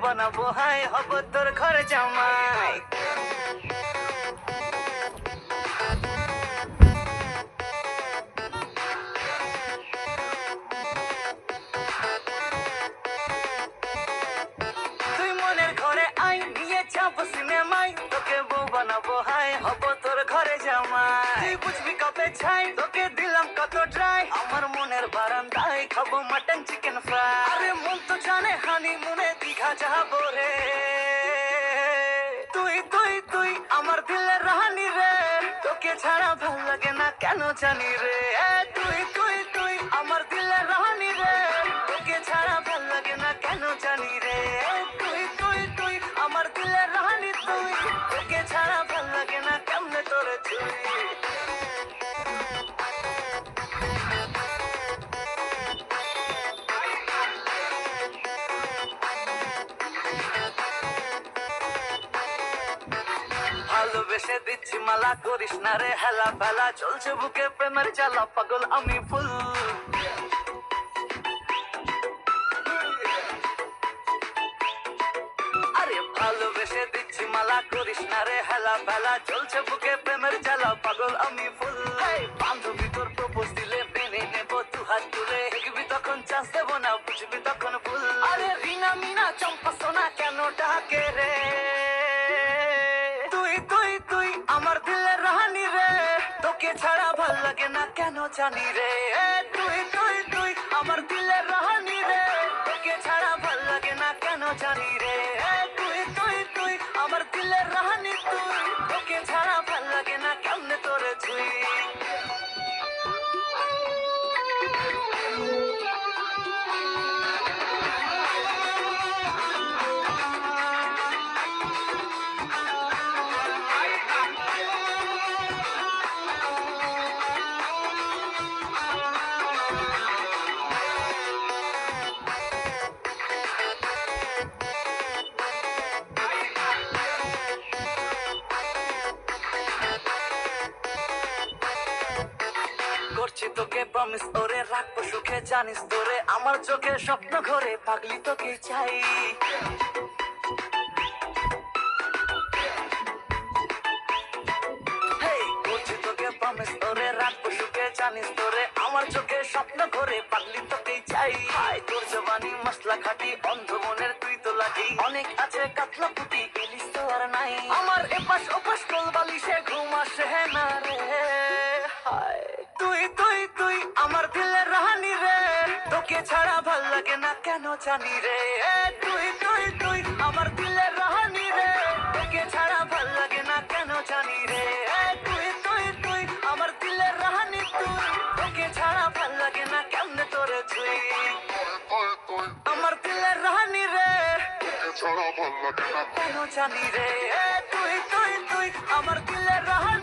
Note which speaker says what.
Speaker 1: বানাবো হাই, হব তোর ঘরে জামাই। তুই মনের ঘরে আই, নিয়ে যাবো সিনেমায়, তোকে বউ বানাবো হাই, হব তোর ঘরে জামাই। তুই বুঝবি কবে ছাই, তোকে দিলাম কত ড্রাই, আমার মনের বারান্দায় খাবো মাটন চিকেন ফ্রাই। আরে মন তো জানে হানি মুনে দীঘা যাবো রে। তুই তুই তুই আমার দিলের রাহানি রে, তোকে ছাড়া ভাল লাগে না কেন জানি রে। তুই তুই তুই আমার দিলের রাহানি রে, তোকে ছাড়া ভাল লাগে না কেন জানি রে। তুই তুই তুই আমার দিলের রাহানি তুই, তোকে ছাড়া ভাল লাগে না কেমনে তোরে তুই। ভালোবেসে দিচ্ছি মালা, করিস না রে হেলা ফেলা, চলছে বুকে প্রেমের জ্বালা, পাগল আমি ফুল। আরে ভালোবেসে দিচ্ছি মালা, করিস না রে হেলা ফেলা, চলছে বুকে প্রেমের জ্বালা, পাগল আমি ফুল। বান্ধবী তোর প্রপোজ দিলে মেনে নেবো দু হাত তুলে, দেখবি তখন চান্স দেবো না, বুঝবি তখন ভুল। আরে রিনা মিনা চম্পা সোনা কেন ডাকে রে। তুই তুই তুই আমার দিলের রাহানি রে, তোকে ছাড়া ভাল লাগে না কেন জানি রে। তুই তুই তুই আমার দিলের রাহানি রে, তোকে ছাড়া ভাল লাগে না কেন জানি রে। তুই তুই তুই আমার দিলের রাহানি তুই, তোকে ছাড়া ভাল লাগে না কেমনে তোরে তুই। করছি তোকে প্রমিস ওরে, রাখবো সুখে জানিস তোরে, আমার চোখে স্বপ্ন ঘরে পাগলি তোকে চাই। করছি তোকে প্রমিস ওরে, রাখবো সুখে জানিস তোরে, আমার চোখে স্বপ্ন ঘরে পাগলি তোকে চাই। তোর জবানি মশলা খাটি, অন্ধ মনের তুই তো লাগি, অনেক আছে কাতলা পুটি ইলিশ তো আর নাই। আমার এপাশ ওপাশ কোল বালিশে ঘুম আসে না রে। তুই তুই তুই আমার দিলের রাহানি রে, তোকে ছাড়া ভাল লাগে না কেন জানি রে। তুই তুই তুই আমার দিলের রাহানি রে, তোকে ছাড়া ভাল লাগে না কেন জানি রে। তুই তুই তুই আমার দিলের রাহানি তুই, তোকে ছাড়া ভাল লাগে না কেমনে তোরে তুই। আমার দিলের রাহানি রে, তোকে ছাড়া ভাল লাগে না কেন জানি রে। তুই তুই তুই আমার দিলের রাহানি।